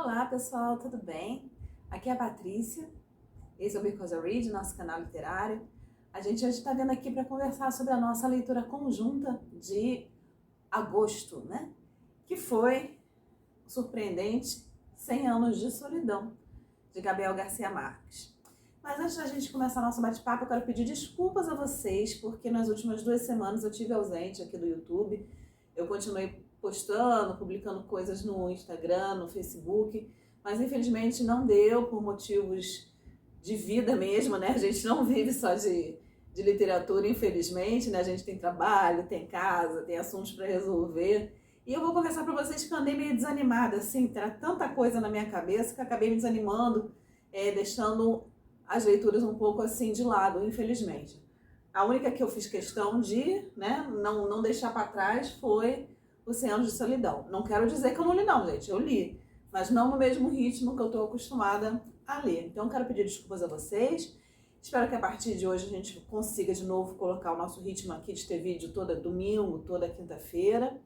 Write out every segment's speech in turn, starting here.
Olá pessoal, tudo bem? Aqui é a Patrícia, esse é o Because I Read, nosso canal literário. A gente hoje está vindo aqui para conversar sobre a nossa leitura conjunta de agosto, né? Que foi o surpreendente 100 Anos de Solidão, de Gabriel Garcia Marques. Mas antes da gente começar nosso bate-papo, eu quero pedir desculpas a vocês, porque nas últimas 2 semanas eu estive ausente aqui do YouTube. Eu continuei postando, publicando coisas no Instagram, no Facebook, mas infelizmente não deu por motivos de vida mesmo, né? A gente não vive só de literatura, infelizmente, né? A gente tem trabalho, tem casa, tem assuntos para resolver. E eu vou confessar para vocês que eu andei meio desanimada, assim, era tanta coisa na minha cabeça que acabei me desanimando, deixando as leituras um pouco assim de lado, infelizmente. A única que eu fiz questão de, né, não deixar para trás foi Os 100 Anos de Solidão. Não quero dizer que eu não li não, gente, eu li, mas não no mesmo ritmo que eu estou acostumada a ler. Então eu quero pedir desculpas a vocês. Espero que a partir de hoje a gente consiga de novo colocar o nosso ritmo aqui de ter vídeo toda domingo, toda quinta-feira.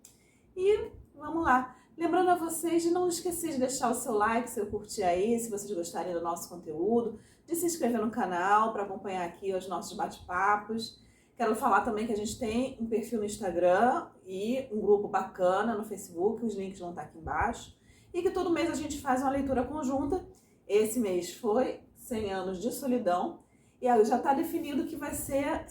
E vamos lá. Lembrando a vocês de não esquecer de deixar o seu like, seu curtir aí, se vocês gostarem do nosso conteúdo, de se inscrever no canal para acompanhar aqui os nossos bate-papos. Quero falar também que a gente tem um perfil no Instagram e um grupo bacana no Facebook, os links vão estar aqui embaixo. E que todo mês a gente faz uma leitura conjunta. Esse mês foi 100 Anos de Solidão. E aí já está definido que vai ser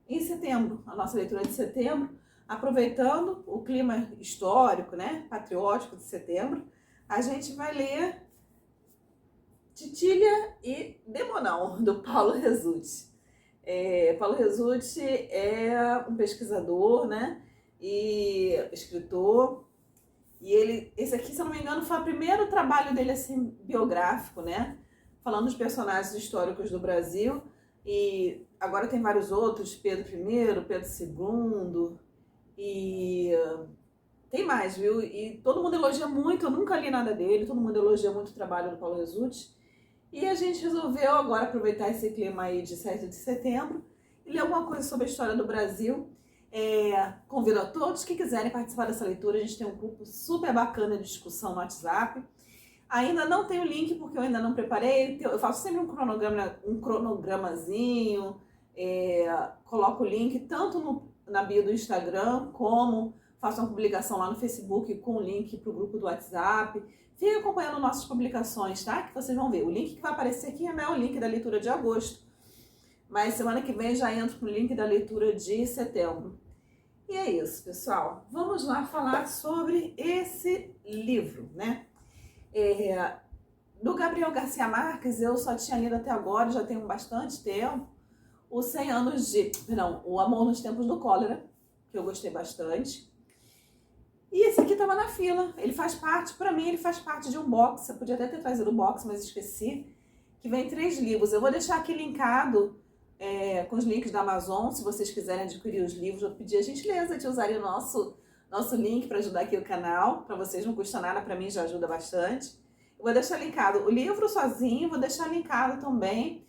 em setembro, a nossa leitura de setembro. Aproveitando o clima histórico, né, patriótico de setembro, a gente vai ler Titília e Demonão, do Paulo Rezzutti. Paulo Rezzutti é um pesquisador, né, e escritor, e esse aqui, se eu não me engano, foi o primeiro trabalho dele assim, biográfico, né, falando dos personagens históricos do Brasil, e agora tem vários outros, Pedro I, Pedro II, e tem mais, viu? E todo mundo elogia muito, eu nunca li nada dele, todo mundo elogia muito o trabalho do Paulo Rezzutti. E a gente resolveu agora aproveitar esse clima aí de 7 de setembro e ler alguma coisa sobre a história do Brasil. Convido a todos que quiserem participar dessa leitura, a gente tem um grupo super bacana de discussão no WhatsApp. Ainda não tem o link porque eu ainda não preparei, eu faço sempre um cronogramazinho, coloco o link tanto na bio do Instagram, como faço uma publicação lá no Facebook com o link para o grupo do WhatsApp. Fiquem acompanhando nossas publicações, tá? Que vocês vão ver. O link que vai aparecer aqui não é o link da leitura de agosto, mas semana que vem já entro no link da leitura de setembro. E é isso, pessoal. Vamos lá falar sobre esse livro, né? Do Gabriel Garcia Marques, eu só tinha lido até agora, já tem bastante tempo, O Amor nos Tempos do Cólera, que eu gostei bastante. E esse aqui estava na fila, ele faz parte de um box, eu podia até ter trazido o box, mas esqueci, que vem 3 livros. Eu vou deixar aqui linkado com os links da Amazon, se vocês quiserem adquirir os livros, eu pedi a gentileza de usarem o nosso link para ajudar aqui o canal, para vocês não custa nada, para mim já ajuda bastante. Eu vou deixar linkado o livro sozinho, vou deixar linkado também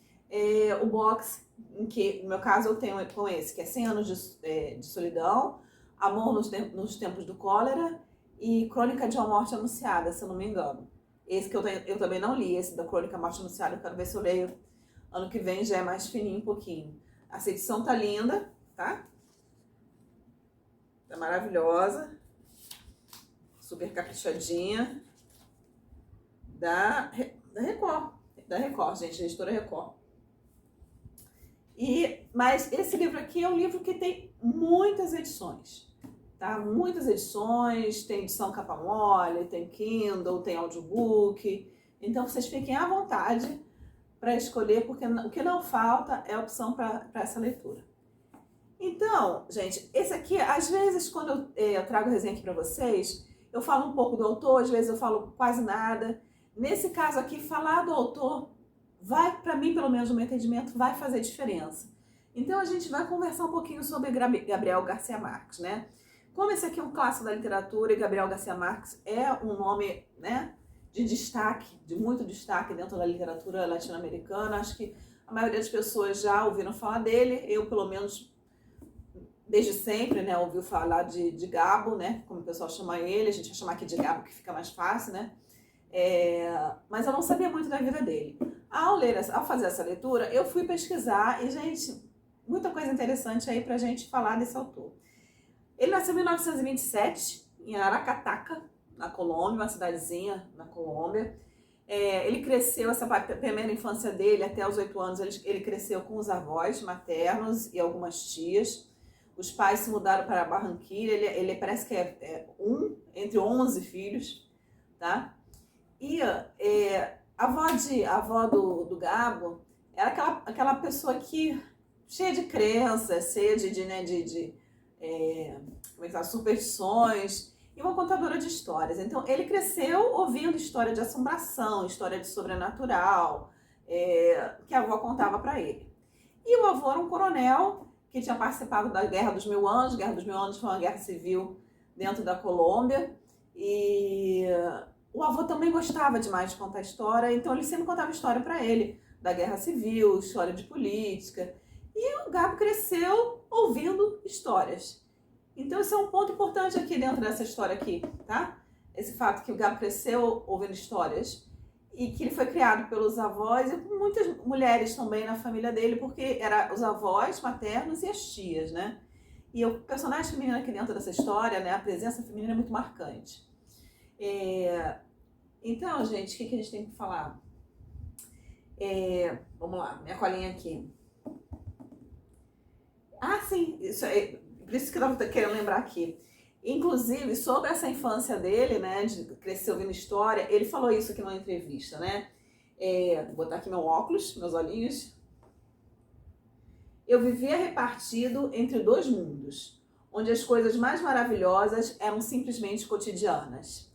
o box, em que no meu caso eu tenho com esse, que é 100 Anos de Solidão, Amor nos Tempos do Cólera e Crônica de uma Morte Anunciada, se eu não me engano. Esse que eu também não li, esse da Crônica de Morte Anunciada, eu quero ver se eu leio ano que vem, já é mais fininho um pouquinho. Essa edição tá linda, tá? Tá maravilhosa, super caprichadinha, da Record, gente, a editora Record. Mas esse livro aqui é um livro que tem muitas edições, tá? Muitas edições, tem edição capa mole, tem Kindle, tem audiobook. Então vocês fiquem à vontade para escolher, porque o que não falta é opção para essa leitura. Então, gente, esse aqui, às vezes, quando eu trago resenha aqui para vocês, eu falo um pouco do autor, às vezes eu falo quase nada. Nesse caso aqui, falar do autor vai, para mim, pelo menos no meu entendimento, vai fazer diferença. Então a gente vai conversar um pouquinho sobre Gabriel Garcia Marques, né? Como esse aqui é um clássico da literatura e Gabriel Garcia Marques é um nome, né, de destaque, de muito destaque dentro da literatura latino-americana, acho que a maioria das pessoas já ouviram falar dele, eu pelo menos desde sempre, né, ouviu falar de Gabo, né, como o pessoal chama ele, a gente vai chamar aqui de Gabo que fica mais fácil, né? Mas eu não sabia muito da vida dele. Ao fazer essa leitura, eu fui pesquisar e, gente, muita coisa interessante aí pra gente falar desse autor. Ele nasceu em 1927, em Aracataca, na Colômbia, uma cidadezinha na Colômbia. Ele cresceu, essa primeira infância dele, até os 8 anos, ele cresceu com os avós maternos e algumas tias. Os pais se mudaram para Barranquilla, ele parece que entre 11 filhos, tá? E a avó do Gabo era aquela pessoa que, cheia de crenças, cheia como é que tá, superstições, e uma contadora de histórias. Então, ele cresceu ouvindo história de assombração, história de sobrenatural, que a avó contava para ele. E o avô era um coronel que tinha participado da Guerra dos Mil Anos. A Guerra dos Mil Anos foi uma guerra civil dentro da Colômbia. E o avô também gostava demais de contar história, então ele sempre contava história para ele, da Guerra Civil, história de política. E o Gabo cresceu ouvindo histórias. Então esse é um ponto importante aqui dentro dessa história aqui, tá? Esse fato que o Gabo cresceu ouvindo histórias e que ele foi criado pelos avós e por muitas mulheres também na família dele, porque eram os avós maternos e as tias, né? E o personagem feminino aqui dentro dessa história, né, a presença feminina é muito marcante. Então, gente, o que a gente tem que falar? Vamos lá, minha colinha aqui. Ah, sim, por isso que eu estava querendo lembrar aqui. Inclusive, sobre essa infância dele, né, de crescer ouvindo história, ele falou isso aqui numa entrevista, né? Vou botar aqui meu óculos, meus olhinhos. Eu vivia repartido entre 2 mundos, onde as coisas mais maravilhosas eram simplesmente cotidianas.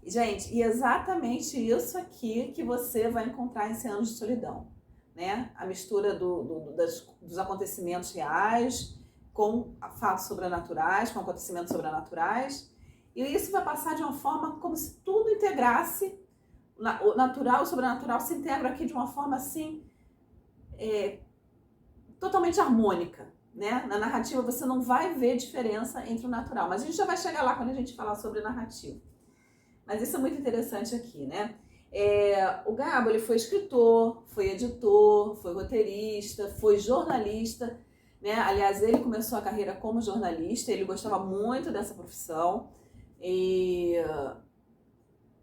Gente, e exatamente isso aqui que você vai encontrar em 100 Anos de Solidão, né? A mistura dos acontecimentos reais com fatos sobrenaturais, com acontecimentos sobrenaturais. E isso vai passar de uma forma como se tudo integrasse, o natural e o sobrenatural se integram aqui de uma forma assim, totalmente harmônica, né? Na narrativa você não vai ver diferença entre o natural, mas a gente já vai chegar lá quando a gente falar sobre narrativa. Mas isso é muito interessante aqui, né? O Gabo, ele foi escritor, foi editor, foi roteirista, foi jornalista, né? Aliás, ele começou a carreira como jornalista, ele gostava muito dessa profissão. E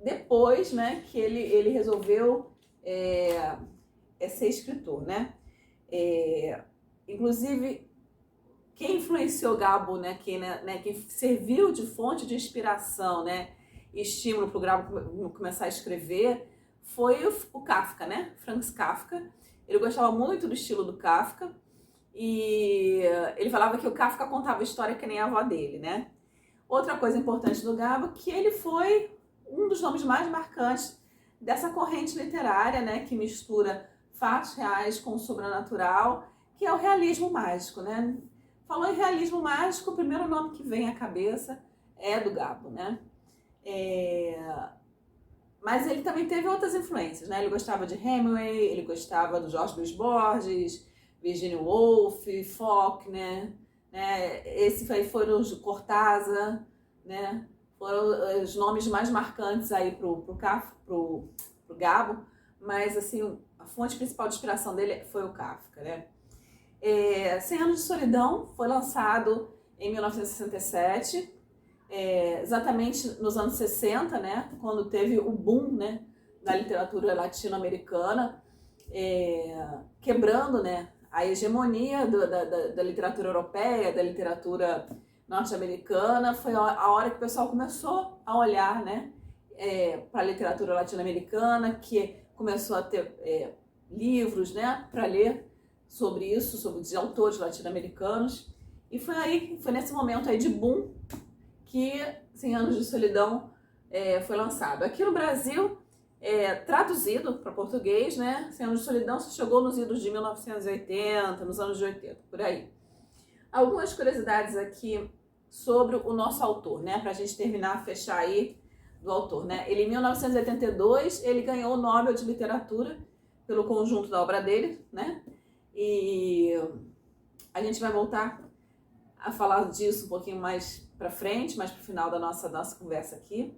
depois, né, que ele resolveu ser escritor, né? Inclusive, quem influenciou o Gabo, né, quem serviu de fonte de inspiração, né, e estímulo para o Gabo começar a escrever, foi o Kafka, né? Franz Kafka. Ele gostava muito do estilo do Kafka e ele falava que o Kafka contava história que nem a avó dele, né? Outra coisa importante do Gabo, que ele foi um dos nomes mais marcantes dessa corrente literária, né, que mistura fatos reais com o sobrenatural, que é o realismo mágico, né? Falou em realismo mágico, o primeiro nome que vem à cabeça é do Gabo, né? Mas ele também teve outras influências, né? Ele gostava de Hemingway, ele gostava do Jorge Luis Borges, Virginia Woolf, Faulkner, né? Foram os Cortázar, né? Foram os nomes mais marcantes aí pro Gabo, mas assim, a fonte principal de inspiração dele foi o Kafka, né? 100 Anos de Solidão foi lançado em 1967, exatamente nos anos 60, né, quando teve o boom, né, da literatura latino-americana, quebrando, né, a hegemonia da literatura europeia, da literatura norte-americana. Foi a hora que o pessoal começou a olhar, né, para a literatura latino-americana, que começou a ter livros, né, para ler sobre isso, sobre os autores latino-americanos. E foi nesse momento aí de boom que 100 Anos de Solidão foi lançado. Aqui no Brasil, traduzido para português, né? 100 Anos de Solidão se chegou nos idos de 1980, nos anos de 80, por aí. Algumas curiosidades aqui sobre o nosso autor, né? Para a gente terminar, fechar aí do autor, né? Ele, em 1982, ele ganhou o Nobel de Literatura pelo conjunto da obra dele, né? E a gente vai voltar a falar disso um pouquinho mais para frente, mais para o final da nossa conversa aqui.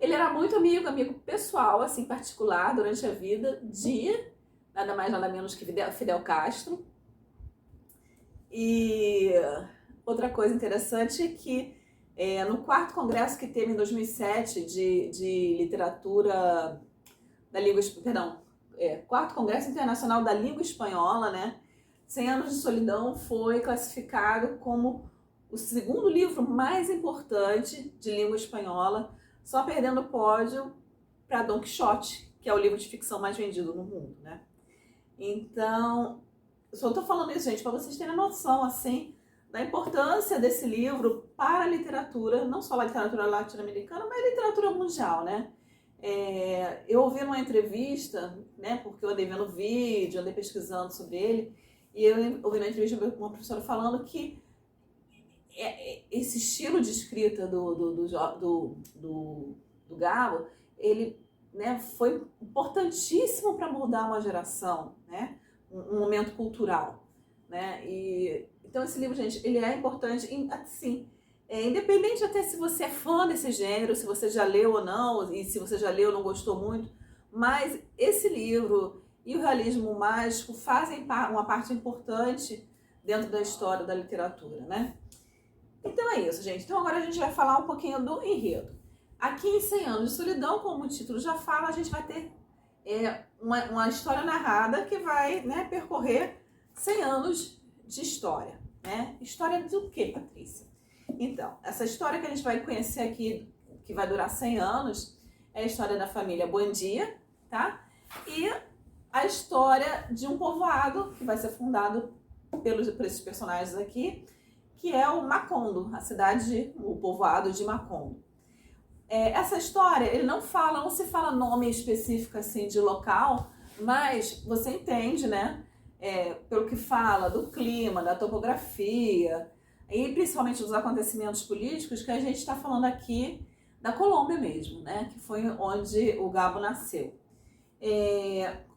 Ele era muito amigo pessoal, assim, particular, durante a vida de nada mais nada menos que Fidel Castro. E outra coisa interessante é que no quarto congresso que teve em 2007 de literatura da língua, perdão, quarto congresso internacional da língua espanhola, né? 100 anos de solidão foi classificado como o segundo livro mais importante de língua espanhola, só perdendo o pódio para Don Quixote, que é o livro de ficção mais vendido no mundo, né? Então, eu só estou falando isso, gente, para vocês terem noção, assim, da importância desse livro para a literatura, não só a literatura latino-americana, mas a literatura mundial, né? Eu ouvi numa entrevista, né, porque eu andei vendo vídeo, andei pesquisando sobre ele, e eu ouvi na entrevista uma professora falando que esse estilo de escrita do Gabo, ele, né, foi importantíssimo para mudar uma geração, né, um momento cultural, né, e então esse livro, gente, ele é importante, assim, independente até se você é fã desse gênero, se você já leu ou não, e se você já leu ou não gostou muito, mas esse livro e o realismo mágico fazem uma parte importante dentro da história da literatura, né? Então é isso, gente. Então agora a gente vai falar um pouquinho do enredo. Aqui em 100 anos de solidão, como o título já fala, a gente vai ter uma história narrada que vai, né, percorrer 100 anos de história, né? História do quê, Patrícia? Então, essa história que a gente vai conhecer aqui, que vai durar 100 anos, é a história da família Buendia, tá? E a história de um povoado que vai ser fundado por esses personagens aqui, que é o Macondo, o povoado de Macondo. Essa história, ele não se fala nome específico assim de local, mas você entende, né? Pelo que fala do clima, da topografia e principalmente dos acontecimentos políticos, que a gente está falando aqui da Colômbia mesmo, né? Que foi onde o Gabo nasceu.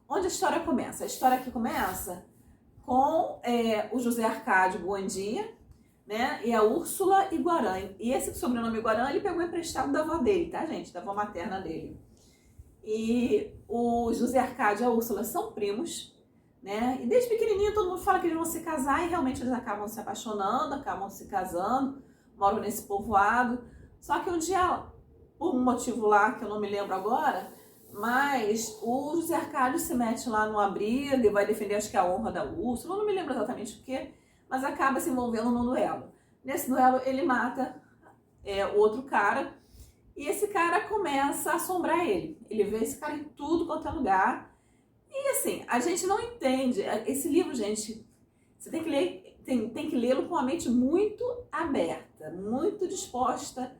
Onde a história começa? A história aqui começa com o José Arcádio Buendia, né? E a Úrsula Iguarã. E esse sobrenome Iguarã ele pegou emprestado da avó dele, tá, gente? Da avó materna dele. E o José Arcádio e a Úrsula são primos, né? E desde pequenininho todo mundo fala que eles vão se casar e realmente eles acabam se apaixonando, acabam se casando, moram nesse povoado. Só que um dia, por um motivo lá que eu não me lembro agora, mas o José Arcádio se mete lá numa briga e vai defender, acho que a honra da Úrsula, eu não me lembro exatamente o que, mas acaba se envolvendo num duelo. Nesse duelo ele mata o outro cara e esse cara começa a assombrar ele. Ele vê esse cara em tudo quanto é lugar. E assim, a gente não entende. Esse livro, gente, você tem que ler, tem que lê-lo com a mente muito aberta, muito disposta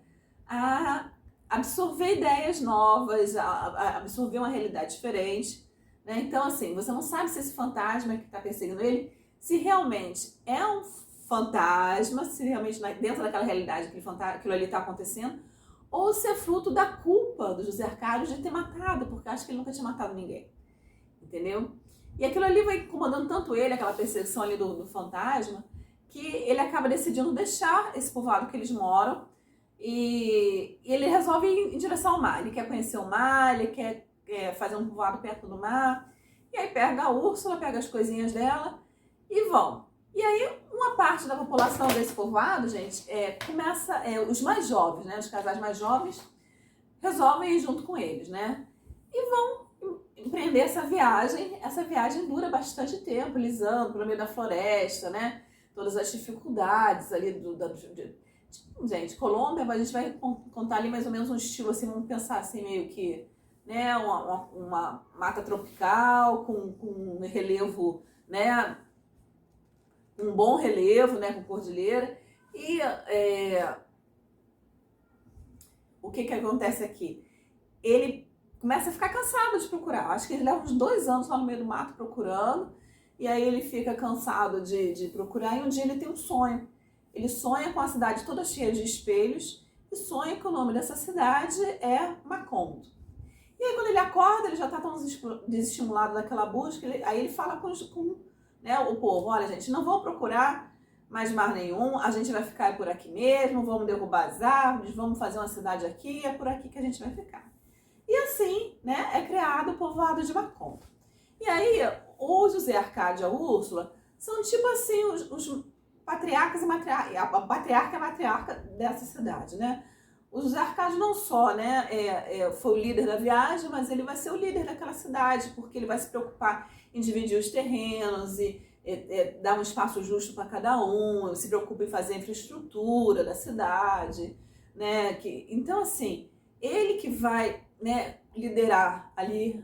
a absorver ideias novas, a absorver uma realidade diferente, né? Então, assim, você não sabe se esse fantasma que está perseguindo ele, se realmente é um fantasma, se realmente dentro daquela realidade aquilo ali está acontecendo, ou se é fruto da culpa do José Arcádio de ter matado, porque acho que ele nunca tinha matado ninguém, entendeu? E aquilo ali vai incomodando tanto ele, aquela perseguição ali do fantasma, que ele acaba decidindo deixar esse povoado que eles moram e ele resolve ir em direção ao mar. Ele quer conhecer o mar, ele quer fazer um povoado perto do mar. E aí pega a Úrsula, pega as coisinhas dela e vão. E aí uma parte da população desse povoado, gente, começa, os mais jovens, né, os casais mais jovens, resolvem ir junto com eles, né? E vão empreender essa viagem. Essa viagem dura bastante tempo, eles andam pelo meio da floresta, né? Todas as dificuldades ali gente, Colômbia, a gente vai contar ali mais ou menos um estilo assim, vamos pensar assim meio que, né, uma mata tropical com um relevo, né, um bom relevo, né, com cordilheira. E o que acontece aqui? Ele começa a ficar cansado de procurar. Acho que ele leva uns 2 anos lá no meio do mato procurando. E aí ele fica cansado de procurar e um dia ele tem um sonho. Ele sonha com a cidade toda cheia de espelhos e sonha que o nome dessa cidade é Macondo. E aí quando ele acorda, ele já está tão desestimulado daquela busca, aí ele fala com né, o povo, olha gente, não vão procurar mais mar nenhum, a gente vai ficar por aqui mesmo, vamos derrubar as árvores, vamos fazer uma cidade aqui, é por aqui que a gente vai ficar. E assim, né, é criado o povoado de Macondo. E aí, o José Arcádio e a Úrsula são tipo assim, os patriarcas e matriarcas, a patriarca e a matriarca dessa cidade, né? O José Arcádio não só, né, foi o líder da viagem, mas ele vai ser o líder daquela cidade, porque ele vai se preocupar em dividir os terrenos e dar um espaço justo para cada um, se preocupa em fazer a infraestrutura da cidade, né? Então, assim, ele que vai, né, liderar ali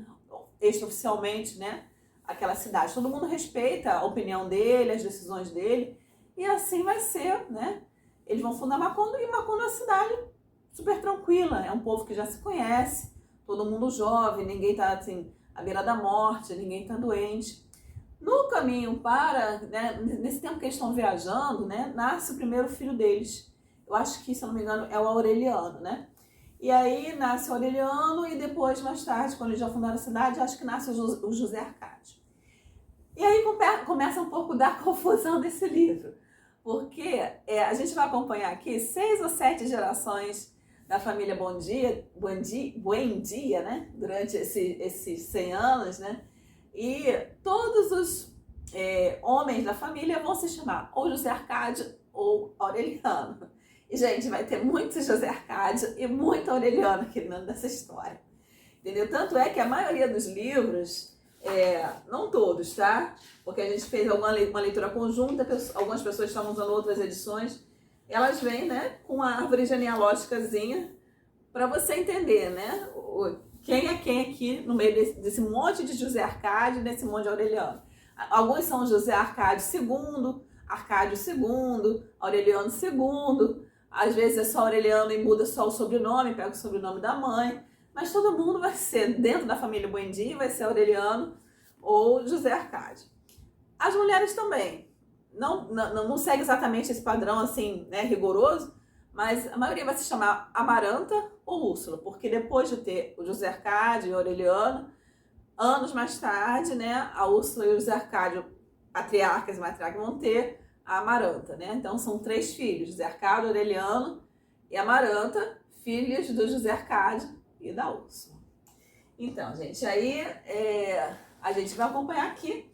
extraoficialmente, né, aquela cidade. Todo mundo respeita a opinião dele, as decisões dele, e assim vai ser, né? Eles vão fundar Macondo, e Macondo é uma cidade super tranquila, é um povo que já se conhece, todo mundo jovem, ninguém tá assim à beira da morte, ninguém tá doente. No caminho para, né, nesse tempo que eles estão viajando, né, nasce o primeiro filho deles. Eu acho que, se eu não me engano, é o Aureliano, né? E aí nasce o Aureliano e depois, mais tarde, quando eles já fundaram a cidade, acho que nasce o José Arcádio. E aí começa um pouco da confusão desse livro, porque a gente vai acompanhar aqui 6 ou 7 gerações da família Buendia, né? Durante esses 100 anos, né? E todos os homens da família vão se chamar ou José Arcádio ou Aureliano. E, gente, vai ter muito José Arcádio e muito Aureliano aqui dentro dessa história. Entendeu? Tanto é que a maioria dos livros, não todos, tá? Porque a gente fez uma leitura conjunta, algumas pessoas estavam usando outras edições, elas vêm, né, com a árvore genealógicazinha para você entender, né, quem é quem aqui no meio desse monte de José Arcádio, desse monte de Aureliano. Alguns são José Arcádio II, Arcádio II, Aureliano II, às vezes é só Aureliano e muda só o sobrenome, pega o sobrenome da mãe, mas todo mundo vai ser, dentro da família Buendia, vai ser Aureliano ou José Arcádio. As mulheres também, não segue exatamente esse padrão assim, né, rigoroso, mas a maioria vai se chamar Amaranta ou Úrsula, porque depois de ter o José Arcádio e o Aureliano, anos mais tarde, né, a Úrsula e o José Arcádio, patriarcas e matriarcas, vão ter a Amaranta, né? Então são 3 filhos, José Arcádio, Aureliano e Amaranta, filhos do José Arcádio e da Úrsula. Então, gente, aí a gente vai acompanhar aqui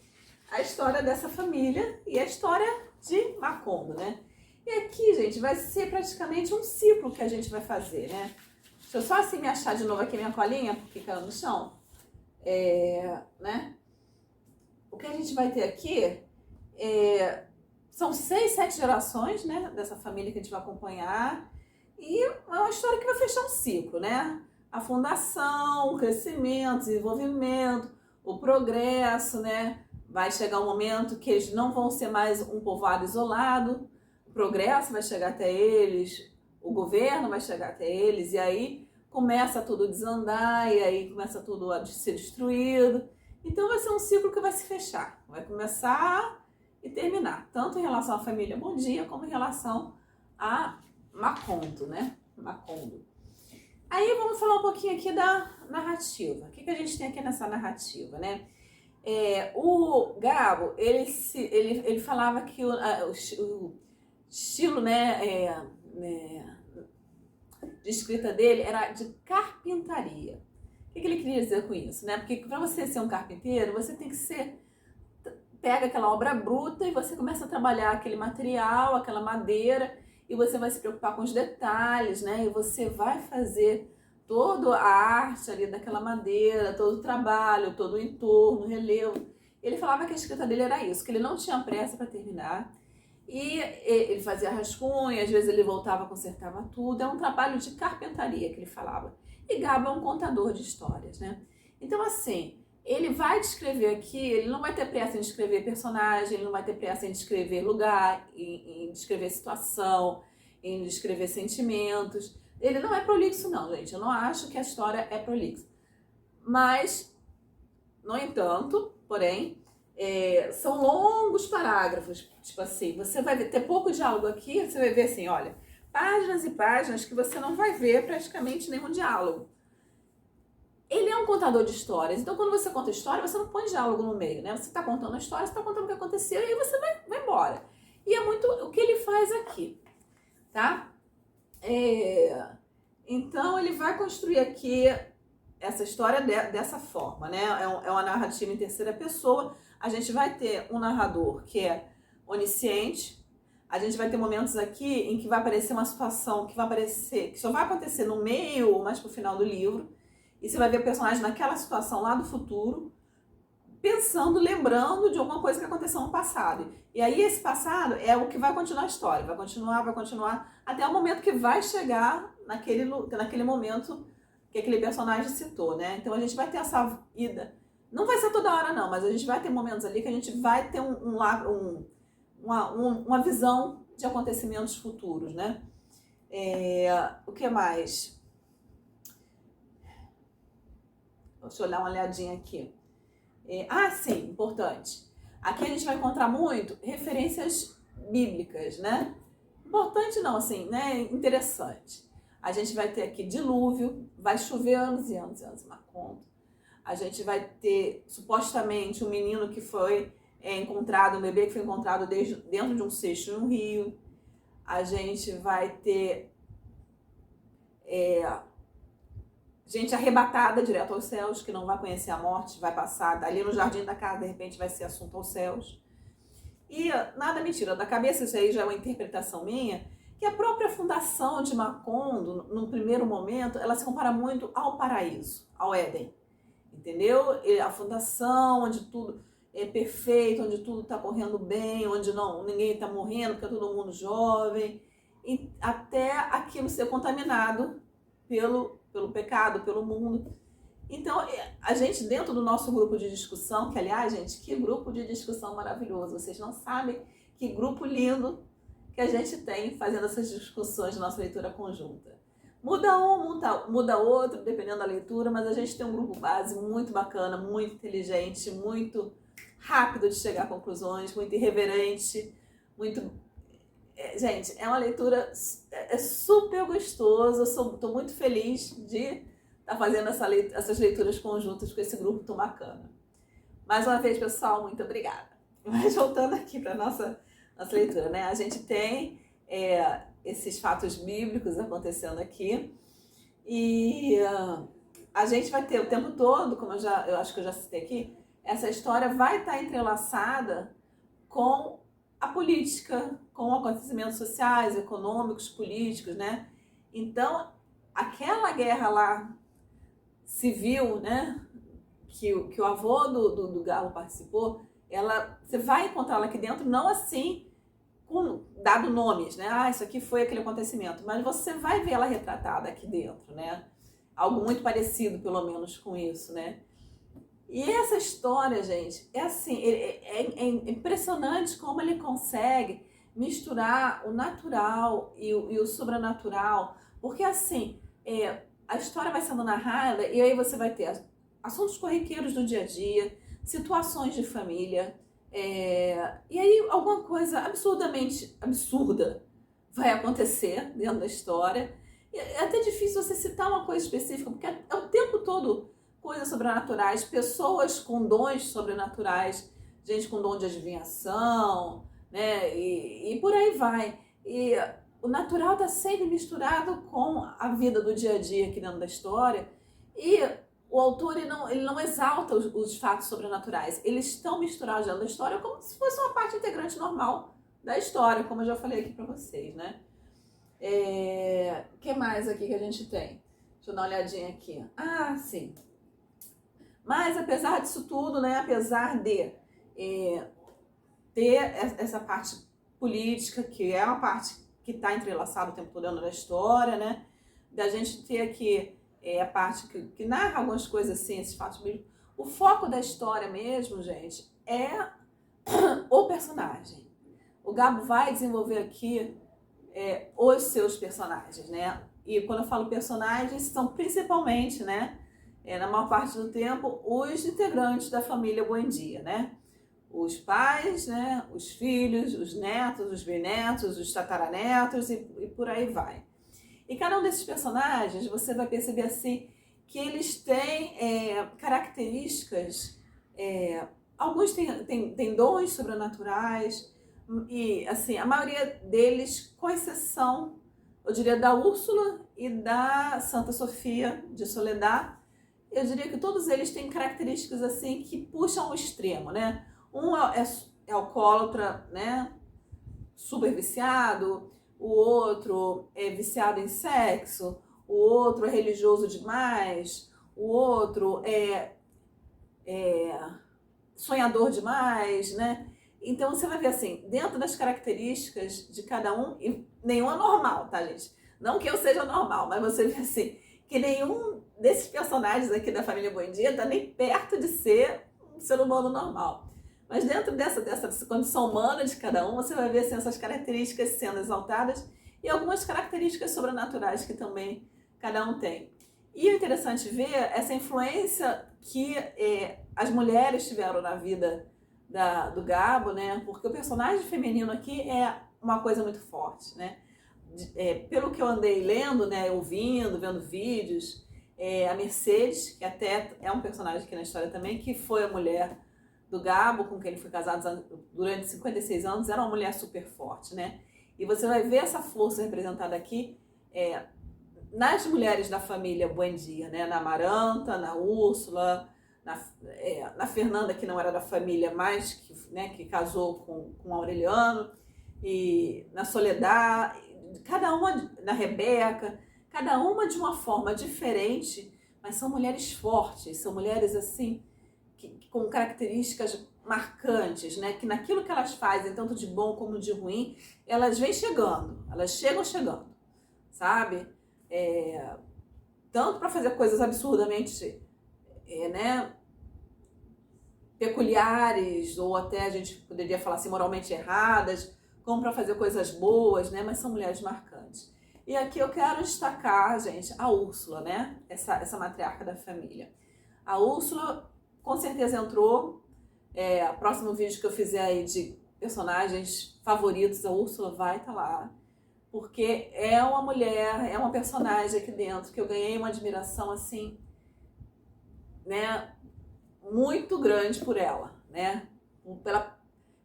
a história dessa família e a história de Macondo, né? E aqui, gente, vai ser praticamente um ciclo que a gente vai fazer, né? Deixa eu só assim me achar de novo aqui minha colinha, porque caiu no chão. Né? O que a gente vai ter aqui são 6, 7 gerações, né, dessa família que a gente vai acompanhar. E é uma história que vai fechar um ciclo, né? A fundação, o crescimento, o desenvolvimento, o progresso, né? Vai chegar um momento que eles não vão ser mais um povoado isolado, o progresso vai chegar até eles, o governo vai chegar até eles, e aí começa tudo a desandar, e aí começa tudo a ser destruído. Então vai ser um ciclo que vai se fechar, vai começar e terminar, tanto em relação à família Buendia, como em relação a Macondo, né? Macondo. Aí vamos falar um pouquinho aqui da narrativa. O que a gente tem aqui nessa narrativa, né? O Gabo, ele falava que o estilo, né, de escrita dele era de carpintaria. O que ele queria dizer com isso, né? Porque para você ser um carpinteiro, você tem que pega aquela obra bruta e você começa a trabalhar aquele material, aquela madeira, e você vai se preocupar com os detalhes, né? E você vai fazer toda a arte ali daquela madeira, todo o trabalho, todo o entorno, o relevo. Ele falava que a escrita dele era isso, que ele não tinha pressa para terminar. E ele fazia rascunho, às vezes ele voltava, consertava tudo. É um trabalho de carpintaria que ele falava. E Gabo é um contador de histórias, né? Então, assim, ele vai descrever aqui, ele não vai ter pressa em descrever personagem, ele não vai ter pressa em descrever lugar, em descrever situação, em descrever sentimentos. Ele não é prolixo, não, gente. Eu não acho que a história é prolixa. Mas, no entanto, porém, são longos parágrafos. Tipo assim, você vai ter pouco diálogo aqui, você vai ver assim, olha, páginas e páginas que você não vai ver praticamente nenhum diálogo. Ele é um contador de histórias, então quando você conta história, você não põe diálogo no meio, né? Você está contando a história, você está contando o que aconteceu e aí você vai embora. E é muito o que ele faz aqui, tá? Então ele vai construir aqui essa história dessa forma, né? É uma narrativa em terceira pessoa. A gente vai ter um narrador que é onisciente. A gente vai ter momentos aqui em que vai aparecer uma situação que só vai acontecer no meio ou mais pro final do livro. E você vai ver o personagem naquela situação lá do futuro, pensando, lembrando de alguma coisa que aconteceu no passado. E aí esse passado é o que vai continuar a história, vai continuar, até o momento que vai chegar naquele momento que aquele personagem citou, né? Então a gente vai ter essa ida. Não vai ser toda hora não, mas a gente vai ter momentos ali que a gente vai ter uma visão de acontecimentos futuros, né? O que mais? Deixa eu dar uma olhadinha aqui. Sim, importante. Aqui a gente vai encontrar muito referências bíblicas, né? Importante não, assim, né? Interessante. A gente vai ter aqui dilúvio, vai chover anos e anos e anos, Macondo. A gente vai ter, supostamente, um menino que foi encontrado, um bebê que foi encontrado dentro de um cesto em um rio. A gente vai ter gente arrebatada direto aos céus, que não vai conhecer a morte, vai passar ali no jardim da casa, de repente vai ser assunto aos céus. E nada me tira da cabeça, isso aí já é uma interpretação minha, que a própria fundação de Macondo, no primeiro momento, ela se compara muito ao paraíso, ao Éden, entendeu? A fundação, onde tudo é perfeito, onde tudo está correndo bem, onde ninguém está morrendo, porque é todo mundo jovem, e até aquilo ser contaminado pelo pecado, pelo mundo. Então, a gente dentro do nosso grupo de discussão, que aliás, gente, que grupo de discussão maravilhoso, vocês não sabem que grupo lindo que a gente tem fazendo essas discussões de nossa leitura conjunta. Muda um, muda outro, dependendo da leitura, mas a gente tem um grupo base muito bacana, muito inteligente, muito rápido de chegar a conclusões, muito irreverente, muito... Gente, é uma leitura super gostosa, estou muito feliz de estar fazendo essas leituras conjuntas com esse grupo tão bacana. Mais uma vez, pessoal, muito obrigada. Mas voltando aqui para a nossa leitura, né? A gente tem esses fatos bíblicos acontecendo aqui e a gente vai ter o tempo todo, como eu acho que eu já citei aqui, essa história vai estar entrelaçada com a política, com acontecimentos sociais, econômicos, políticos, né? Então, aquela guerra lá civil, né, que o avô do Galo participou, você vai encontrá-la aqui dentro, não assim, dado nomes, né? Isso aqui foi aquele acontecimento, mas você vai ver ela retratada aqui dentro, né? Algo muito parecido, pelo menos, com isso, né? E essa história, gente, é assim, é impressionante como ele consegue misturar o natural e o sobrenatural, porque assim, a história vai sendo narrada e aí você vai ter assuntos corriqueiros do dia a dia, situações de família, e aí alguma coisa absurdamente absurda vai acontecer dentro da história. E é até difícil você citar uma coisa específica, porque é o tempo todo coisas sobrenaturais, pessoas com dons sobrenaturais, gente com dom de adivinhação, né? E por aí vai. E o natural está sempre misturado com a vida do dia a dia aqui dentro da história. E o autor ele não exalta os fatos sobrenaturais. Eles estão misturados dentro da história como se fosse uma parte integrante normal da história, como eu já falei aqui para vocês, né? O que mais aqui que a gente tem? Deixa eu dar uma olhadinha aqui. Sim. Mas apesar disso tudo, né, apesar de ter essa parte política, que é uma parte que está entrelaçada o tempo todo dentro da história, né, da gente ter aqui a parte que narra algumas coisas assim, esses fatos bíblicos, o foco da história mesmo, gente, é o personagem. O Gabo vai desenvolver aqui os seus personagens, né, e quando eu falo personagens, são principalmente, né, na maior parte do tempo, os integrantes da família Buendia, né? Os pais, né? Os filhos, os netos, os bisnetos, os tataranetos e por aí vai. E cada um desses personagens, você vai perceber assim, que eles têm características, alguns têm dons sobrenaturais, E, assim, a maioria deles, com exceção, eu diria, da Úrsula e da Santa Sofia de Soledad, eu diria que todos eles têm características, assim, que puxam ao extremo, né? Um é alcoólatra, né? Super viciado, o outro é viciado em sexo, o outro é religioso demais, o outro é sonhador demais, né? Então você vai ver assim, dentro das características de cada um, e nenhum é normal, tá, gente? Não que eu seja normal, mas você vê assim, que nenhum desses personagens aqui da família Buendia tá nem perto de ser um ser humano normal. Mas dentro dessa condição humana de cada um, você vai ver assim, essas características sendo exaltadas e algumas características sobrenaturais que também cada um tem. E é interessante ver essa influência que as mulheres tiveram na vida do Gabo, né? Porque o personagem feminino aqui é uma coisa muito forte, né? Pelo que eu andei lendo, né, ouvindo, vendo vídeos, a Mercedes, que até é um personagem aqui na história também, que foi a mulher do Gabo, com quem ele foi casado durante 56 anos, era uma mulher super forte, né? E você vai ver essa força representada aqui nas mulheres da família Buendia, né? Na Amaranta, na Úrsula, na Fernanda, que não era da família, mas que casou com Aureliano, e na Soledad, cada uma, na Rebeca, cada uma de uma forma diferente, mas são mulheres fortes, são mulheres assim, com características marcantes, né? Que naquilo que elas fazem, tanto de bom como de ruim, elas vêm chegando, elas chegam chegando, sabe? Tanto para fazer coisas absurdamente, né, peculiares, ou até a gente poderia falar assim, moralmente erradas, como para fazer coisas boas, né? Mas são mulheres marcantes. E aqui eu quero destacar, gente, a Úrsula, né? Essa matriarca da família. A Úrsula, com certeza entrou. O próximo vídeo que eu fizer aí de personagens favoritos, a Úrsula vai estar lá. Porque é uma mulher, é uma personagem aqui dentro que eu ganhei uma admiração, assim, né? Muito grande por ela, né?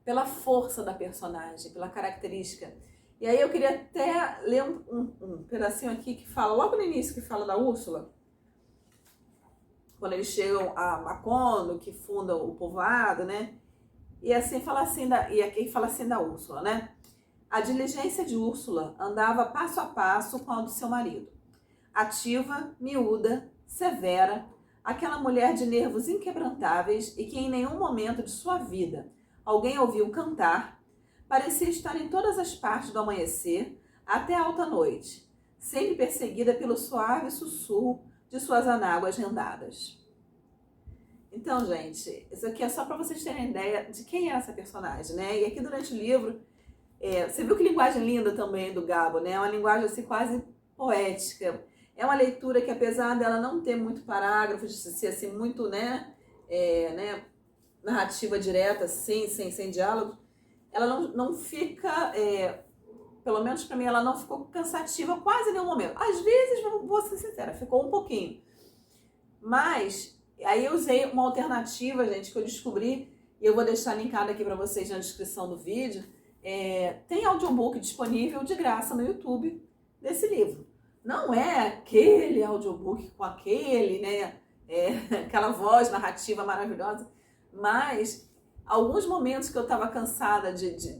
Pela força da personagem, pela característica. E aí eu queria até ler um pedacinho aqui que fala, logo no início, que fala da Úrsula, quando eles chegam a Macondo, que funda o povoado, né? E assim fala assim, e aqui fala assim da Úrsula, né? A diligência de Úrsula andava passo a passo com a do seu marido. Ativa, miúda, severa, aquela mulher de nervos inquebrantáveis e que em nenhum momento de sua vida alguém ouviu cantar, parecia estar em todas as partes do amanhecer até a alta noite, sempre perseguida pelo suave sussurro de suas anáguas rendadas. Então, gente, isso aqui é só para vocês terem ideia de quem é essa personagem, né? E aqui durante o livro, você viu que linguagem linda também do Gabo, né? Uma linguagem assim quase poética. É uma leitura que, apesar dela não ter muito parágrafo, de ser assim muito, né, narrativa direta, assim, sem diálogo, ela não fica, pelo menos para mim, ela não ficou cansativa quase em nenhum momento. Às vezes, vou ser sincera, ficou um pouquinho. Mas, aí eu usei uma alternativa, gente, que eu descobri, e eu vou deixar linkado aqui para vocês na descrição do vídeo. Tem audiobook disponível de graça no YouTube desse livro. Não é aquele audiobook com aquele, né, aquela voz narrativa maravilhosa, mas alguns momentos que eu estava cansada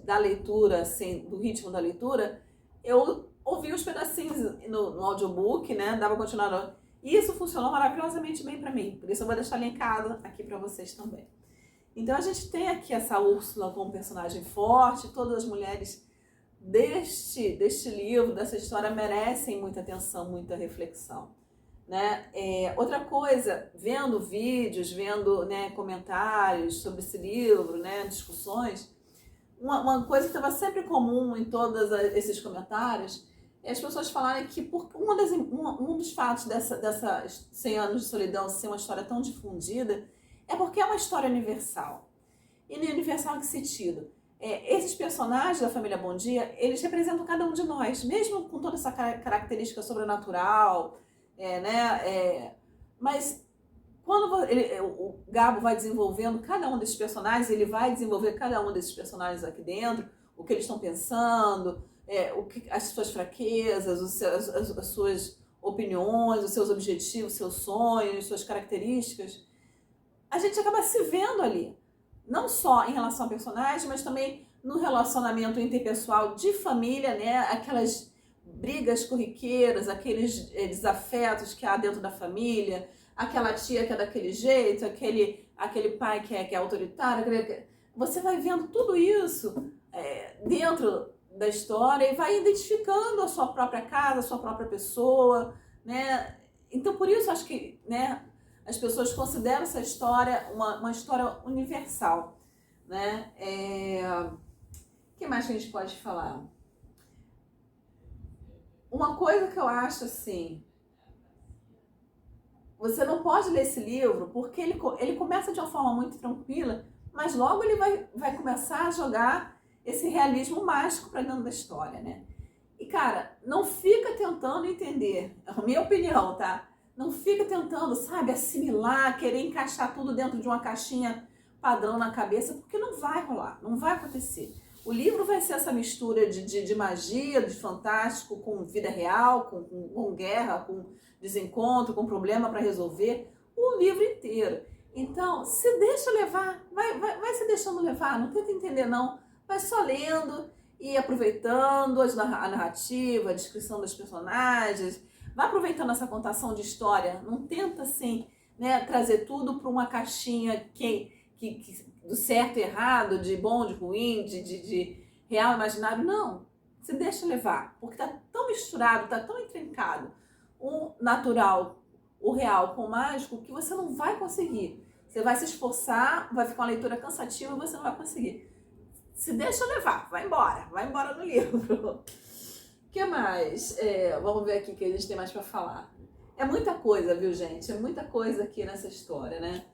da leitura, assim, do ritmo da leitura, eu ouvi uns pedacinhos no audiobook, né, dava continuar. E isso funcionou maravilhosamente bem para mim, por isso eu vou deixar linkado aqui para vocês também. Então a gente tem aqui essa Úrsula como personagem forte, todas as mulheres deste livro, dessa história, merecem muita atenção, muita reflexão, né? Outra coisa, vendo vídeos, vendo, né, comentários sobre esse livro, né, discussões, uma coisa que estava sempre comum em todos esses comentários é as pessoas falarem que um dos fatos dessa 100 anos de solidão ser uma história tão difundida é porque é uma história universal. E universal em que sentido? Esses personagens da família Buendia, eles representam cada um de nós, mesmo com toda essa característica sobrenatural, mas quando o Gabo vai desenvolvendo cada um desses personagens, ele vai desenvolver cada um desses personagens aqui dentro, o que eles estão pensando, as suas fraquezas, as suas opiniões, os seus objetivos, seus sonhos, suas características, a gente acaba se vendo ali. Não só em relação a personagens, mas também no relacionamento interpessoal de família, né? Aquelas brigas corriqueiras, aqueles desafetos que há dentro da família, aquela tia que é daquele jeito, aquele pai que é autoritário. Você vai vendo tudo isso dentro da história e vai identificando a sua própria casa, a sua própria pessoa, né? Então, por isso, acho que, né, as pessoas consideram essa história uma história universal, né? O que mais que a gente pode falar? Uma coisa que eu acho assim, você não pode ler esse livro porque ele começa de uma forma muito tranquila, mas logo ele vai começar a jogar esse realismo mágico para dentro da história, né? E cara, não fica tentando entender, é a minha opinião, tá? Não fica tentando, sabe, assimilar, querer encaixar tudo dentro de uma caixinha padrão na cabeça, porque não vai rolar, não vai acontecer. O livro vai ser essa mistura de magia, de fantástico, com vida real, com guerra, com desencontro, com problema para resolver, o livro inteiro. Então, se deixa levar, vai se deixando levar, não tenta entender não, vai só lendo e aproveitando a narrativa, a descrição dos personagens, vai aproveitando essa contação de história, não tenta assim, né, trazer tudo para uma caixinha do certo e errado, de bom, de ruim, de real e imaginário, não. Se deixa levar, porque tá tão misturado, tá tão intrincado o natural, o real com o mágico, que você não vai conseguir. Você vai se esforçar, vai ficar uma leitura cansativa e você não vai conseguir. Se deixa levar, vai embora do livro. O que mais? Vamos ver aqui o que a gente tem mais para falar. É muita coisa, viu, gente? É muita coisa aqui nessa história, né?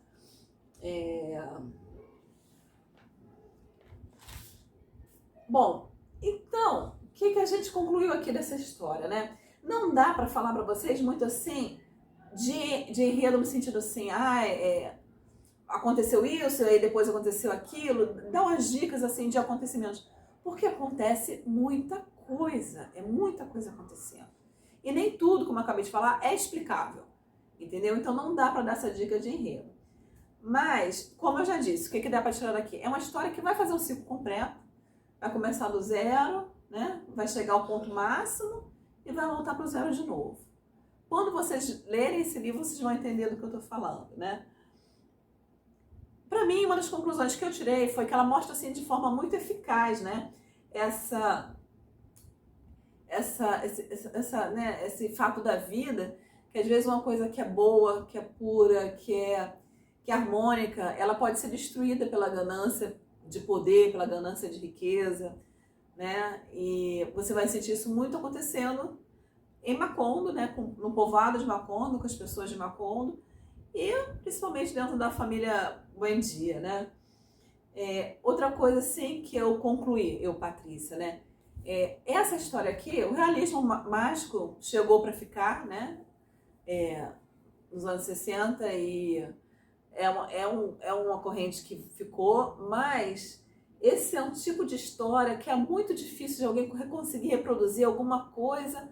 Bom, então, o que a gente concluiu aqui dessa história, né? Não dá para falar para vocês muito assim de enredo no sentido assim, aconteceu isso, aí depois aconteceu aquilo, dá umas dicas assim de acontecimentos, porque acontece muita coisa, é muita coisa acontecendo. E nem tudo, como eu acabei de falar, é explicável, entendeu? Então não dá para dar essa dica de enredo. Mas, como eu já disse, o que dá para tirar daqui? É uma história que vai fazer um ciclo completo, vai começar do zero, né? Vai chegar ao ponto máximo e vai voltar para o zero de novo. Quando vocês lerem esse livro, vocês vão entender do que eu estou falando, né? Para mim, uma das conclusões que eu tirei foi que ela mostra assim de forma muito eficaz, né? Esse fato da vida, que às vezes uma coisa que é boa, que é pura, que é harmônica, ela pode ser destruída pela ganância de poder, pela ganância de riqueza, né? E você vai sentir isso muito acontecendo em Macondo, né? No povoado de Macondo, com as pessoas de Macondo, e principalmente dentro da família Buendia, né? Outra coisa assim que eu concluí, Patrícia, né? Essa história aqui, o realismo mágico chegou para ficar, né? Nos anos 60 e é uma corrente que ficou, mas esse é um tipo de história que é muito difícil de alguém conseguir reproduzir alguma coisa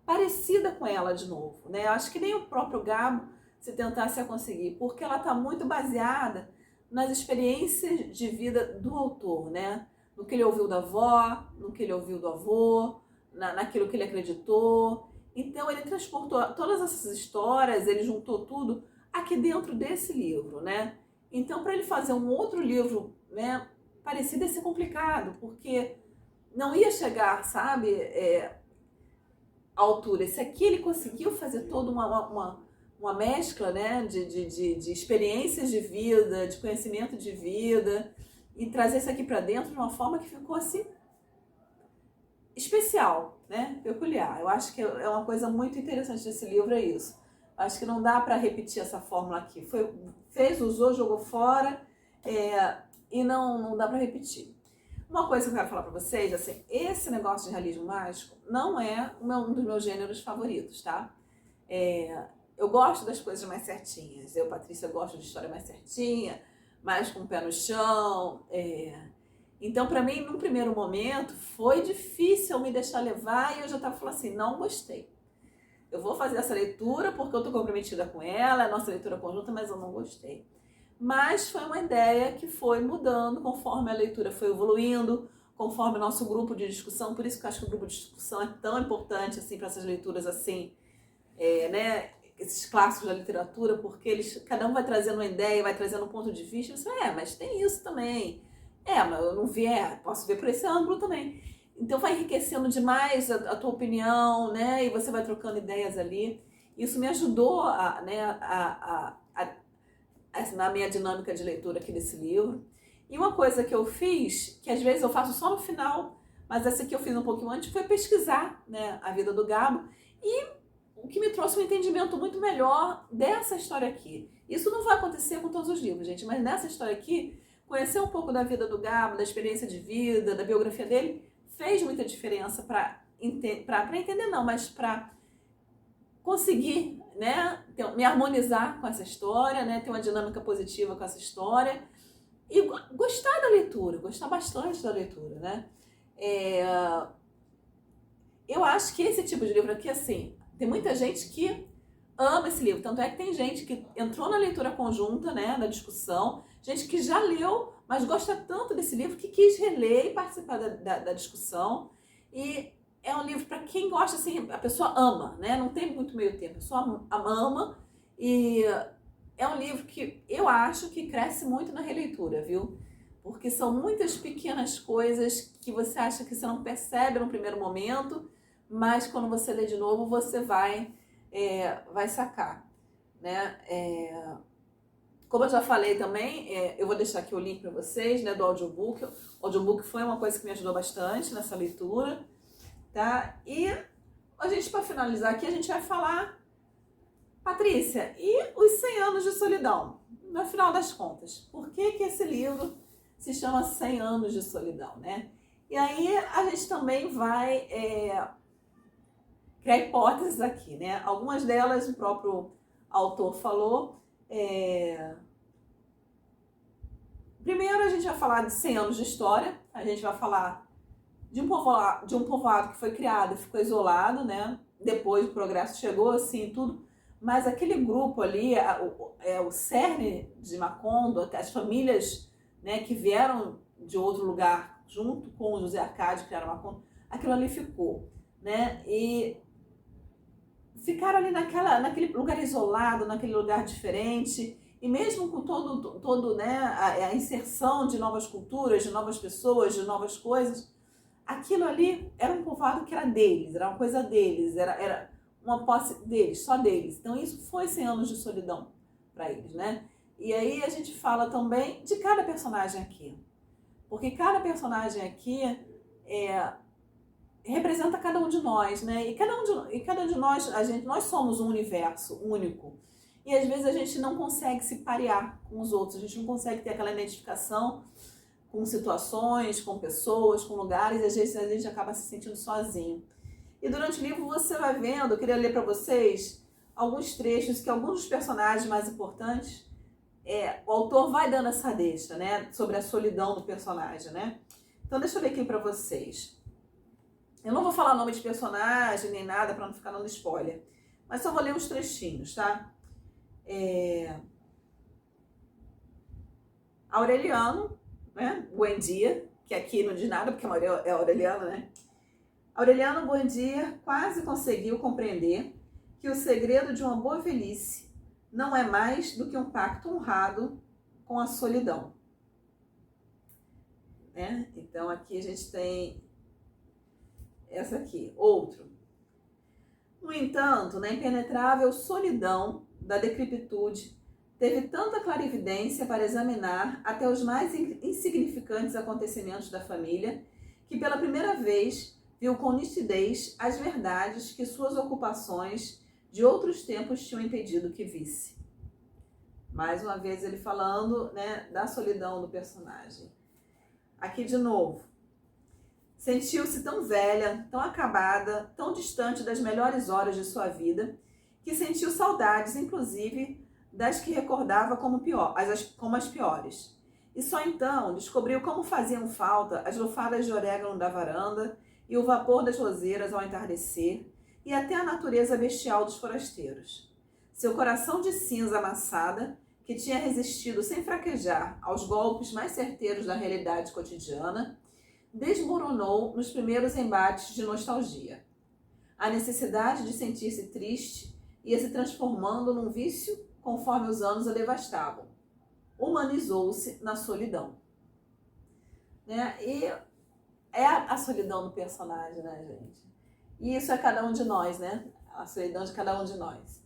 parecida com ela de novo, né? Eu acho que nem o próprio Gabo, se tentasse a conseguir, porque ela está muito baseada nas experiências de vida do autor, né? No que ele ouviu da avó, no que ele ouviu do avô, naquilo que ele acreditou. Então ele transportou todas essas histórias, ele juntou tudo aqui dentro desse livro, né? Então para ele fazer um outro livro, né, parecido ia ser complicado, porque não ia chegar, sabe, à altura. Esse aqui ele conseguiu fazer toda uma mescla, né, de experiências de vida, de conhecimento de vida, e trazer isso aqui para dentro de uma forma que ficou assim especial, né, peculiar. Eu acho que é uma coisa muito interessante desse livro, é isso. Acho que não dá para repetir essa fórmula aqui. Fez, usou, jogou fora, e não dá para repetir. Uma coisa que eu quero falar para vocês, assim, esse negócio de realismo mágico não é um dos meus gêneros favoritos, tá? Eu gosto das coisas mais certinhas. Eu, Patrícia, gosto de história mais certinha, mais com o pé no chão. Então, para mim, num primeiro momento, foi difícil me deixar levar e eu já estava falando assim, não gostei. Eu vou fazer essa leitura porque eu estou comprometida com ela, é nossa leitura conjunta, mas eu não gostei. Mas foi uma ideia que foi mudando conforme a leitura foi evoluindo, conforme o nosso grupo de discussão. Por isso que eu acho que o grupo de discussão é tão importante assim para essas leituras assim, né? Esses clássicos da literatura, porque cada um vai trazendo uma ideia, vai trazendo um ponto de vista. E você, mas tem isso também. Mas eu não vi, posso ver por esse ângulo também. Então vai enriquecendo demais a tua opinião, né? E você vai trocando ideias ali. Isso me ajudou na minha dinâmica de leitura aqui desse livro. E uma coisa que eu fiz, que às vezes eu faço só no final, mas essa que eu fiz um pouquinho antes, foi pesquisar, né, a vida do Gabo. E o que me trouxe um entendimento muito melhor dessa história aqui. Isso não vai acontecer com todos os livros, gente, mas nessa história aqui, conhecer um pouco da vida do Gabo, da experiência de vida, da biografia dele, fez muita diferença para entender, não, mas para conseguir, né, me harmonizar com essa história, né, ter uma dinâmica positiva com essa história e gostar da leitura, gostar bastante da leitura, né. Eu acho que esse tipo de livro aqui, assim, tem muita gente que ama esse livro, tanto é que tem gente que entrou na leitura conjunta, né, na discussão, gente que já leu, mas gosta tanto desse livro que quis reler e participar da discussão. E é um livro para quem gosta, assim, a pessoa ama, né, não tem muito meio tempo, a pessoa ama, e é um livro que eu acho que cresce muito na releitura, viu? Porque são muitas pequenas coisas que você acha que você não percebe no primeiro momento, mas quando você lê de novo, você vai sacar, né? Como eu já falei também, eu vou deixar aqui o link para vocês, né, do audiobook. O audiobook foi uma coisa que me ajudou bastante nessa leitura, tá? E a gente, para finalizar aqui, a gente vai falar, Patrícia, e os 100 anos de solidão, no final das contas? Por que esse livro se chama 100 anos de solidão, né? E aí a gente também vai criar hipóteses aqui, né? Algumas delas o próprio autor falou. Primeiro a gente vai falar de 100 anos de história, a gente vai falar de um povoado que foi criado e ficou isolado, né? Depois o progresso chegou, assim, tudo. Mas aquele grupo ali, o cerne de Macondo, as famílias, né, que vieram de outro lugar junto com o José Arcádio, que criaram Macondo, aquilo ali ficou, né? E ficaram ali naquele lugar isolado, naquele lugar diferente, e mesmo com todo né, a inserção de novas culturas, de novas pessoas, de novas coisas, aquilo ali era um povoado que era deles, era uma coisa deles, era uma posse deles, só deles. Então isso foi 100 anos de solidão para eles, né? E aí a gente fala também de cada personagem aqui, porque cada personagem aqui representa cada um de nós, né? E cada um de nós, nós somos um universo único. E às vezes a gente não consegue se parear com os outros, a gente não consegue ter aquela identificação com situações, com pessoas, com lugares, e às vezes a gente acaba se sentindo sozinho. E durante o livro você vai vendo, eu queria ler para vocês alguns trechos que alguns dos personagens mais importantes, o autor vai dando essa deixa, né? Sobre a solidão do personagem, né? Então deixa eu ler aqui para vocês. Eu não vou falar nome de personagem nem nada para não ficar dando spoiler, mas só vou ler uns trechinhos, tá? Aureliano, né? Buendia, que aqui não diz nada porque a maioria é Aureliano, né? Aureliano Buendia quase conseguiu compreender que o segredo de uma boa velhice não é mais do que um pacto honrado com a solidão. Né? Então aqui a gente tem essa aqui, outro. No entanto, na impenetrável solidão da decrepitude, teve tanta clarividência para examinar até os mais insignificantes acontecimentos da família, que pela primeira vez viu com nitidez as verdades que suas ocupações de outros tempos tinham impedido que visse. Mais uma vez ele falando, né, da solidão do personagem. Aqui de novo. Sentiu-se tão velha, tão acabada, tão distante das melhores horas de sua vida, que sentiu saudades, inclusive, das que recordava como as piores. e só então descobriu como faziam falta as lufadas de orégano da varanda e o vapor das roseiras ao entardecer e até a natureza bestial dos forasteiros. Seu coração de cinza amassada, que tinha resistido sem fraquejar aos golpes mais certeiros da realidade cotidiana, desmoronou nos primeiros embates de nostalgia. A necessidade de sentir-se triste ia se transformando num vício conforme os anos a devastavam. Humanizou-se na solidão. Né? E é a solidão do personagem, né, gente? E isso é cada um de nós, né? A solidão de cada um de nós.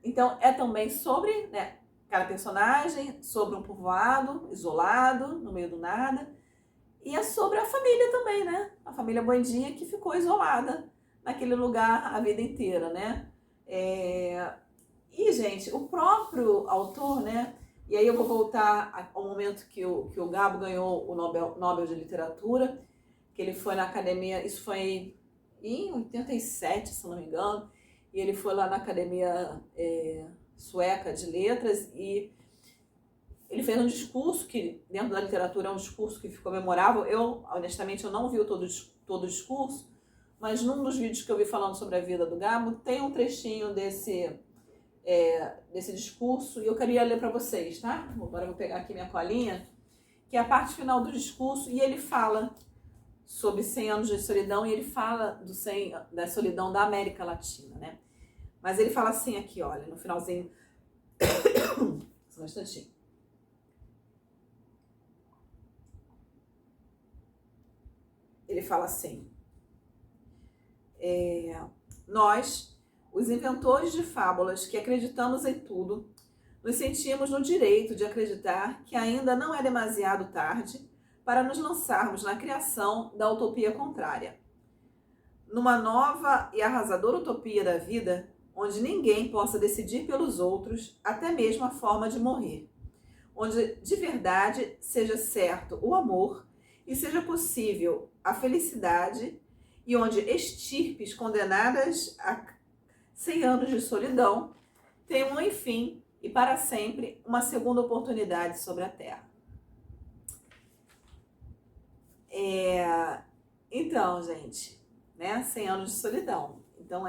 Então, é também sobre, né, cada personagem, sobre um povoado isolado, no meio do nada. E é sobre a família também, né? A família Buendía que ficou isolada naquele lugar a vida inteira, né? E, gente, o próprio autor, né? E aí eu vou voltar ao momento que o Gabo ganhou o Nobel de Literatura, que ele foi na academia, isso foi em 87, se não me engano, e ele foi lá na Academia Sueca de Letras e ele fez um discurso que, dentro da literatura, é um discurso que ficou memorável. Eu, honestamente, eu não vi todo o discurso, mas num dos vídeos que eu vi falando sobre a vida do Gabo, tem um trechinho desse discurso e eu queria ler para vocês, tá? Agora eu vou pegar aqui minha colinha, que é a parte final do discurso, e ele fala sobre 100 anos de solidão e ele fala da solidão da América Latina, né? Mas ele fala assim aqui, olha, no finalzinho, só um instantinho. Ele fala assim, nós, os inventores de fábulas que acreditamos em tudo, nos sentimos no direito de acreditar que ainda não é demasiado tarde para nos lançarmos na criação da utopia contrária. Numa nova e arrasadora utopia da vida, onde ninguém possa decidir pelos outros, até mesmo a forma de morrer. Onde de verdade seja certo o amor e seja possível a felicidade, e onde estirpes condenadas a 100 anos de solidão tenham, enfim, e para sempre, uma segunda oportunidade sobre a Terra. Então, gente, né, 100 anos de solidão. Então,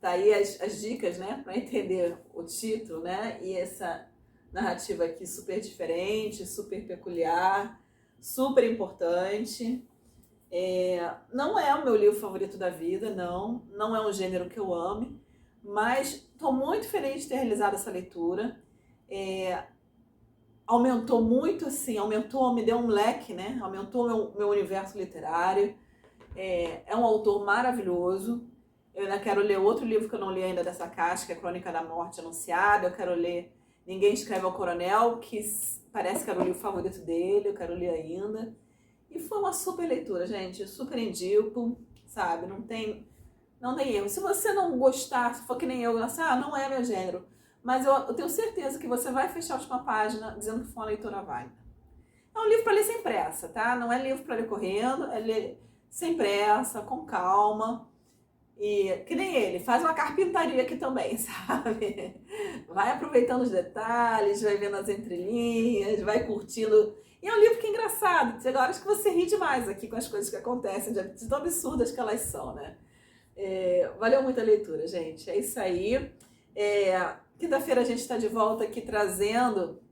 tá aí as dicas, né, para entender o título, né, e essa narrativa aqui super diferente, super peculiar, super importante. Não é o meu livro favorito da vida, não é um gênero que eu ame, mas estou muito feliz de ter realizado essa leitura. Aumentou muito, assim, me deu um leque, né? Aumentou meu universo literário. É um autor maravilhoso. Eu ainda quero ler outro livro que eu não li ainda dessa caixa, que é Crônica da Morte Anunciada. Eu quero ler Ninguém Escreve ao Coronel, que parece que era o livro favorito dele, eu quero ler ainda. E foi uma super leitura, gente, super indico, sabe? Não tem erro. Se você não gostar, se for que nem eu, assim, não é meu gênero, mas eu tenho certeza que você vai fechar a última página dizendo que foi uma leitura válida. É um livro para ler sem pressa, tá? Não é livro para ler correndo, é ler sem pressa, com calma. E que nem ele, faz uma carpintaria aqui também, sabe? Vai aproveitando os detalhes, vai vendo as entrelinhas, vai curtindo. E é um livro que é engraçado, tem horas que você ri demais aqui com as coisas que acontecem, de tão absurdas que elas são, né? Valeu muito a leitura, gente. É isso aí. Quinta-feira a gente está de volta aqui trazendo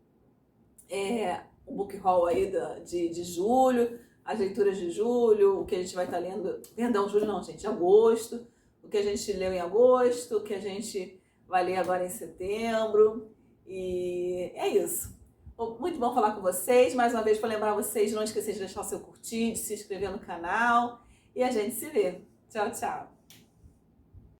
o book haul aí de julho, as leituras de julho, o que a gente vai estar lendo, perdão, julho não, gente, agosto, o que a gente leu em agosto, o que a gente vai ler agora em setembro, e é isso. Muito bom falar com vocês, mais uma vez para lembrar vocês, não esquecer de deixar o seu curtir, de se inscrever no canal, e a gente se vê. Tchau, tchau.